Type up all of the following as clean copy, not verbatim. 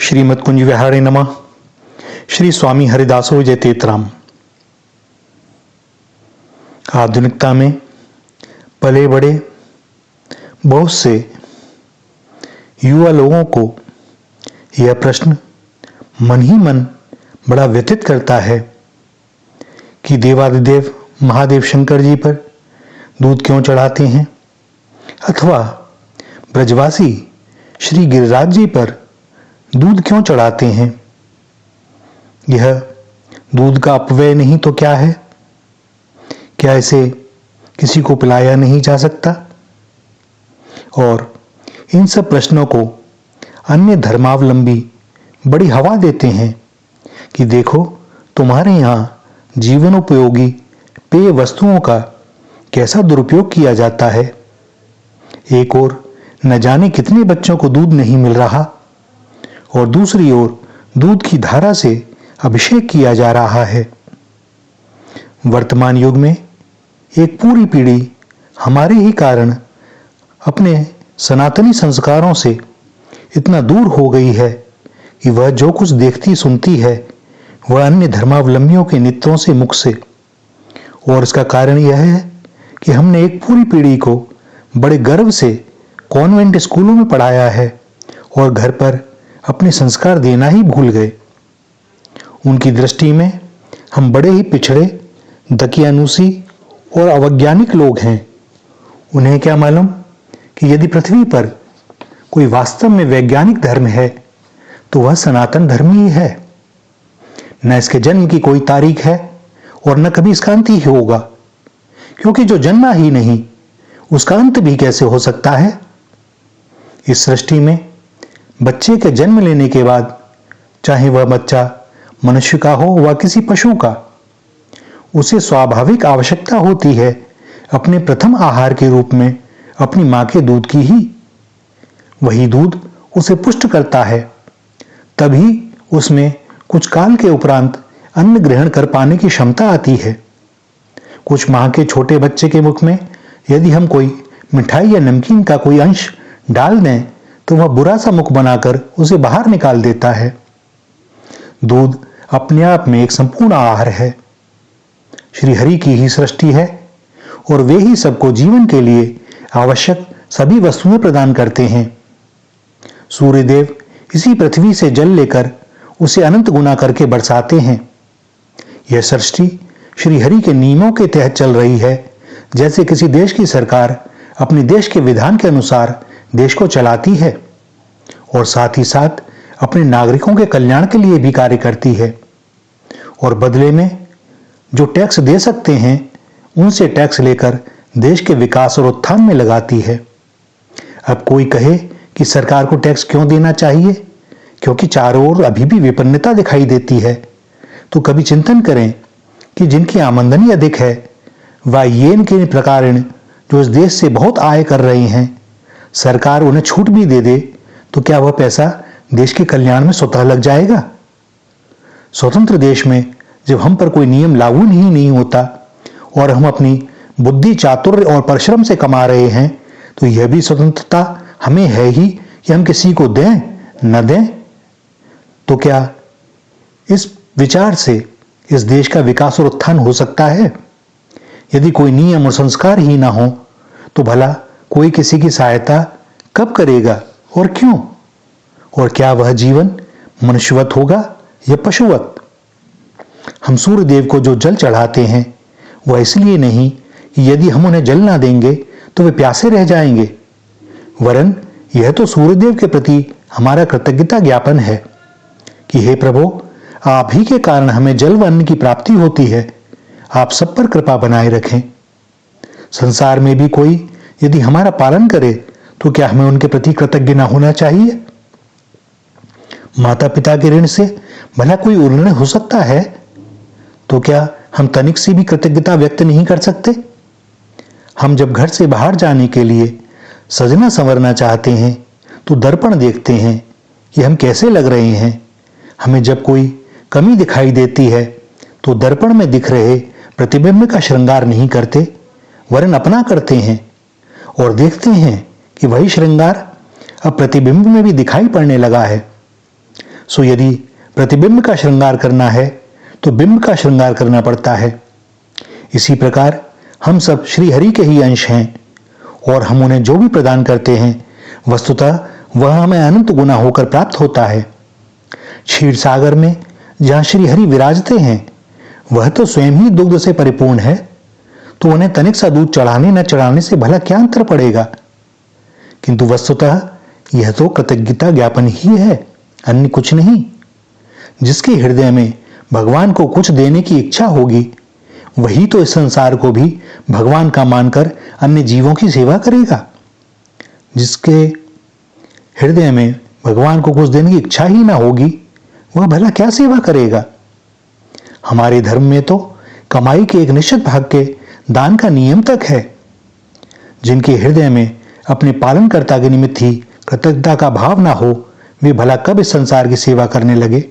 श्रीमद कुंज विहारे नमः। श्री स्वामी हरिदासो जय तेतराम। आधुनिकता में पले बड़े बहुत से युवा लोगों को यह प्रश्न मन ही मन बड़ा व्यथित करता है कि देवादिदेव महादेव शंकर जी पर दूध क्यों चढ़ाते हैं, अथवा ब्रजवासी श्री गिरिराज जी पर दूध क्यों चढ़ाते हैं। यह दूध का अपव्यय नहीं तो क्या है? क्या इसे किसी को पिलाया नहीं जा सकता? और इन सब प्रश्नों को अन्य धर्मावलंबी बड़ी हवा देते हैं कि देखो तुम्हारे यहाँ जीवनोपयोगी पेय वस्तुओं का कैसा दुरुपयोग किया जाता है। एक ओर न जाने कितने बच्चों को दूध नहीं मिल रहा और दूसरी ओर दूध की धारा से अभिषेक किया जा रहा है। वर्तमान युग में एक पूरी पीढ़ी हमारे ही कारण अपने सनातनी संस्कारों से इतना दूर हो गई है कि वह जो कुछ देखती सुनती है वह अन्य धर्मावलंबियों के नेत्रों से मुख से। और इसका कारण यह है कि हमने एक पूरी पीढ़ी को बड़े गर्व से कॉन्वेंट स्कूलों में पढ़ाया है और घर पर अपने संस्कार देना ही भूल गए। उनकी दृष्टि में हम बड़े ही पिछड़े, दकियानूसी और अवैज्ञानिक लोग हैं। उन्हें क्या मालूम कि यदि पृथ्वी पर कोई वास्तव में वैज्ञानिक धर्म है तो वह सनातन धर्म ही है। न इसके जन्म की कोई तारीख है और न कभी इसका अंत ही होगा, क्योंकि जो जन्मा ही नहीं उसका अंत भी कैसे हो सकता है। इस सृष्टि में बच्चे के जन्म लेने के बाद, चाहे वह बच्चा मनुष्य का हो व किसी पशु का, उसे स्वाभाविक आवश्यकता होती है अपने प्रथम आहार के रूप में अपनी मां के दूध की ही। वही दूध उसे पुष्ट करता है, तभी उसमें कुछ काल के उपरांत अन्न ग्रहण कर पाने की क्षमता आती है। कुछ माह के छोटे बच्चे के मुख में यदि हम कोई मिठाई या नमकीन का कोई अंश डाल दें तो वह बुरा सा मुख बनाकर उसे बाहर निकाल देता है। दूध अपने आप में एक संपूर्ण आहार है, श्री हरि की ही सृष्टि है और वे ही सबको जीवन के लिए आवश्यक सभी वस्तुएं प्रदान करते हैं। सूर्यदेव इसी पृथ्वी से जल लेकर उसे अनंत गुना करके बरसाते हैं। यह सृष्टि श्री हरि के नियमों के तहत चल रही है, जैसे किसी देश की सरकार अपने देश के विधान के अनुसार देश को चलाती है और साथ ही साथ अपने नागरिकों के कल्याण के लिए भी कार्य करती है। और बदले में जो टैक्स दे सकते हैं उनसे टैक्स लेकर देश के विकास और उत्थान में लगाती है। अब कोई कहे कि सरकार को टैक्स क्यों देना चाहिए, क्योंकि चारों ओर अभी भी विपन्नता दिखाई देती है, तो कभी चिंतन करें कि जिनकी आमदनी अधिक है वह येन के प्रकार जो इस देश से बहुत आय कर रहे हैं, सरकार उन्हें छूट भी दे दे तो क्या वह पैसा देश के कल्याण में स्वतः लग जाएगा? स्वतंत्र देश में जब हम पर कोई नियम लागू नहीं होता और हम अपनी बुद्धि, चातुर्य और परिश्रम से कमा रहे हैं, तो यह भी स्वतंत्रता हमें है ही कि हम किसी को दें न दें। तो क्या इस विचार से इस देश का विकास और उत्थान हो सकता है? यदि कोई नियम और संस्कार ही ना हो तो भला कोई किसी की सहायता कब करेगा और क्यों? और क्या वह जीवन मनुष्यवत होगा या पशुवत? हम सूर्यदेव को जो जल चढ़ाते हैं वह इसलिए नहीं कि यदि हम उन्हें जल ना देंगे तो वे प्यासे रह जाएंगे, वरन यह तो सूर्यदेव के प्रति हमारा कृतज्ञता ज्ञापन है कि हे प्रभु, आप ही के कारण हमें जल व अन्न की प्राप्ति होती है। आप सब पर कृपा बनाए रखें। संसार में भी कोई यदि हमारा पालन करे तो क्या हमें उनके प्रति कृतज्ञ न होना चाहिए? माता पिता के ऋण से भला कोई उऋण हो सकता है? तो क्या हम तनिक सी भी कृतज्ञता व्यक्त नहीं कर सकते? हम जब घर से बाहर जाने के लिए सजना संवरना चाहते हैं तो दर्पण देखते हैं कि हम कैसे लग रहे हैं। हमें जब कोई कमी दिखाई देती है तो दर्पण में दिख रहे प्रतिबिंब का श्रृंगार नहीं करते, वरन अपना करते हैं और देखते हैं कि वही श्रृंगार अब प्रतिबिंब में भी दिखाई पड़ने लगा है। सो यदि प्रतिबिंब का श्रृंगार करना है तो बिंब का श्रृंगार करना पड़ता है। इसी प्रकार हम सब श्री हरि के ही अंश हैं और हम उन्हें जो भी प्रदान करते हैं वस्तुतः वह हमें अनंत गुना होकर प्राप्त होता है। क्षीर सागर में जहां श्री हरि विराजते हैं वह तो स्वयं ही दुग्ध से परिपूर्ण है, तो उन्हें तनिक सा दूध चढ़ाने न चढ़ाने से भला क्या अंतर पड़ेगा। किंतु वस्तुतः यह तो कृतज्ञता ज्ञापन ही है, अन्य कुछ नहीं। जिसके हृदय में भगवान को कुछ देने की इच्छा होगी वही तो इस संसार को भी भगवान का मानकर अन्य जीवों की सेवा करेगा। जिसके हृदय में भगवान को कुछ देने की इच्छा ही ना होगी वह भला क्या सेवा करेगा। हमारे धर्म में तो कमाई के एक निश्चित भाग के दान का नियम तक है। जिनके हृदय में अपने पालनकर्ता के निमित्त ही कृतज्ञता का भाव ना हो वे भला कब इस संसार की सेवा करने लगे।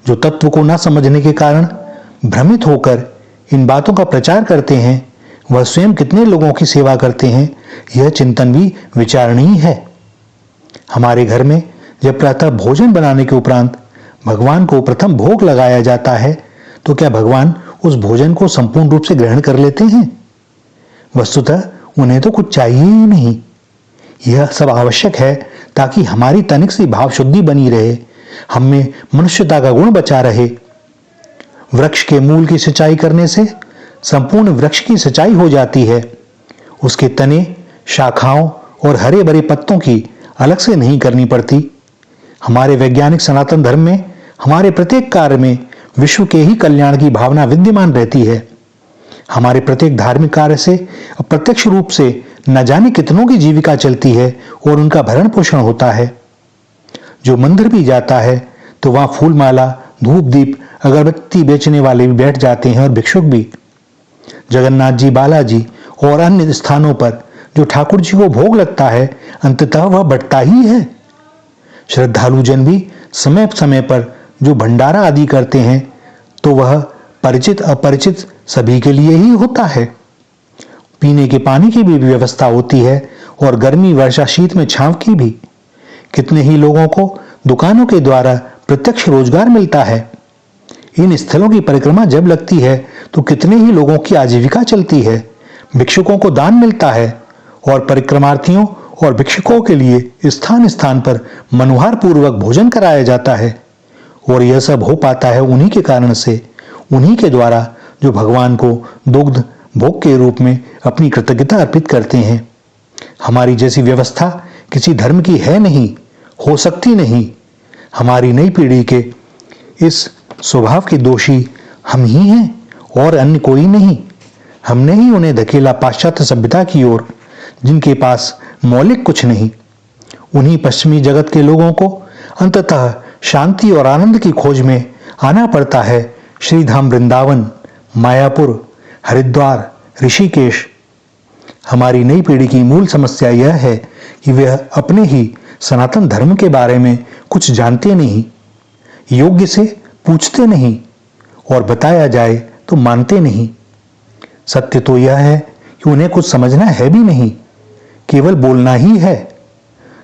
जो तत्व को न समझने के कारण भ्रमित होकर इन बातों का प्रचार करते हैं वह स्वयं कितने लोगों की सेवा करते हैं यह चिंतन भी विचारणीय है। हमारे घर में जब प्रातः भोजन बनाने के उपरांत भगवान को प्रथम भोग लगाया जाता है तो क्या भगवान उस भोजन को संपूर्ण रूप से ग्रहण कर लेते हैं? वस्तुतः उन्हें तो कुछ चाहिए ही नहीं। यह सब आवश्यक है ताकि हमारी तनिक सी भाव शुद्धि बनी रहे, हम में मनुष्यता का गुण बचा रहे। वृक्ष के मूल की सिंचाई करने से संपूर्ण वृक्ष की सिंचाई हो जाती है। उसके तने, शाखाओं और हरे भरे पत्तों की अलग से नहीं करनी पड़ती। हमारे वैज्ञानिक सनातन धर्म में हमारे प्रत्येक कार्य में विश्व के ही कल्याण की भावना विद्यमान रहती है। हमारे प्रत्येक धार्मिक कार्य से अप्रत्यक्ष रूप से न जाने कितनों की जीविका चलती है और उनका भरण पोषण होता है। जो मंदिर भी जाता है तो वहां फूलमाला, धूप दीप, अगरबत्ती बेचने वाले भी बैठ जाते हैं और भिक्षुक भी। जगन्नाथ जी, बालाजी और अन्य स्थानों पर जो ठाकुर जी को भोग लगता है अंततः वह बंटता ही है। श्रद्धालु जन भी समय समय पर जो भंडारा आदि करते हैं तो वह परिचित अपरिचित सभी के लिए ही होता है। पीने के पानी की भी व्यवस्था होती है और गर्मी, वर्षा, शीत में छांव की भी। कितने ही लोगों को दुकानों के द्वारा प्रत्यक्ष रोजगार मिलता है। इन स्थलों की परिक्रमा जब लगती है तो कितने ही लोगों की आजीविका चलती है। भिक्षुकों को दान मिलता है और परिक्रमार्थियों और भिक्षुकों के लिए स्थान स्थान पर मनोहार पूर्वक भोजन कराया जाता है। और यह सब हो पाता है उन्हीं के कारण से, उन्हीं के द्वारा जो भगवान को दुग्ध भोग के रूप में अपनी कृतज्ञता अर्पित करते हैं। हमारी जैसी व्यवस्था किसी धर्म की है नहीं, हो सकती नहीं। हमारी नई पीढ़ी के इस स्वभाव के दोषी हम ही हैं और अन्य कोई नहीं। हमने ही उन्हें धकेला पाश्चात्य सभ्यता की ओर, जिनके पास मौलिक कुछ नहीं। उन्हीं पश्चिमी जगत के लोगों को अंततः शांति और आनंद की खोज में आना पड़ता है। श्रीधाम वृंदावन, मायापुर, हरिद्वार, ऋषिकेश। हमारी नई पीढ़ी की मूल समस्या यह है कि वह अपने ही सनातन धर्म के बारे में कुछ जानते नहीं, योग्य से पूछते नहीं और बताया जाए तो मानते नहीं। सत्य तो यह है कि उन्हें कुछ समझना है भी नहीं, केवल बोलना ही है।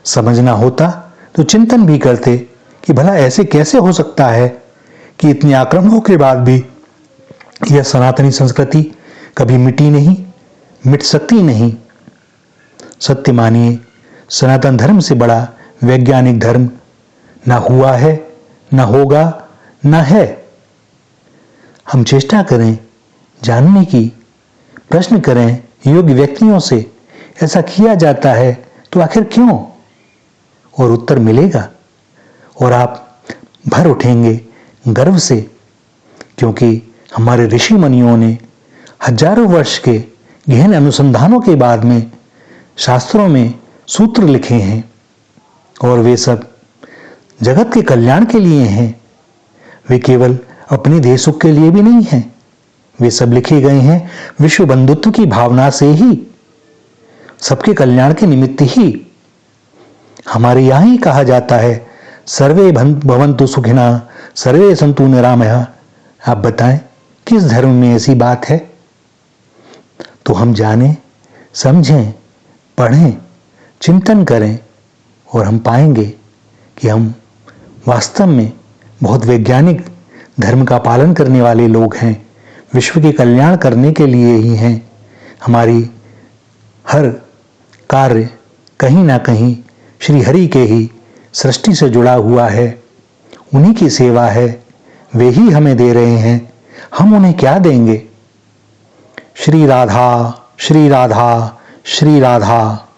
समझना होता तो चिंतन भी करते कि भला ऐसे कैसे हो सकता है कि इतने आक्रमणों के बाद भी यह सनातनी संस्कृति कभी मिटी नहीं, मिट सकती नहीं। सत्य मानिए, सनातन धर्म से बड़ा वैज्ञानिक धर्म ना हुआ है, ना होगा, ना है। हम चेष्टा करें जानने की, प्रश्न करें योग्य व्यक्तियों से, ऐसा किया जाता है तो आखिर क्यों? और उत्तर मिलेगा और आप भर उठेंगे गर्व से, क्योंकि हमारे ऋषि मुनियों ने हजारों वर्ष के गहन अनुसंधानों के बाद में शास्त्रों में सूत्र लिखे हैं और वे सब जगत के कल्याण के लिए हैं। वे केवल अपने देह सुख के लिए भी नहीं हैं। वे सब लिखे गए हैं विश्व बंधुत्व की भावना से ही, सबके कल्याण के निमित्त ही। हमारे यहां ही कहा जाता है सर्वे भवन्तु सुखिनः सर्वे सन्तु निरामयः। आप बताएं किस धर्म में ऐसी बात है? तो हम जानें, समझें, पढ़ें, चिंतन करें और हम पाएंगे कि हम वास्तव में बहुत वैज्ञानिक धर्म का पालन करने वाले लोग हैं, विश्व के कल्याण करने के लिए ही हैं। हमारी हर कार्य कहीं ना कहीं श्री हरि के ही सृष्टि से जुड़ा हुआ है, उन्हीं की सेवा है, वे ही हमें दे रहे हैं, हम उन्हें क्या देंगे। श्री राधा श्री राधा श्री राधा।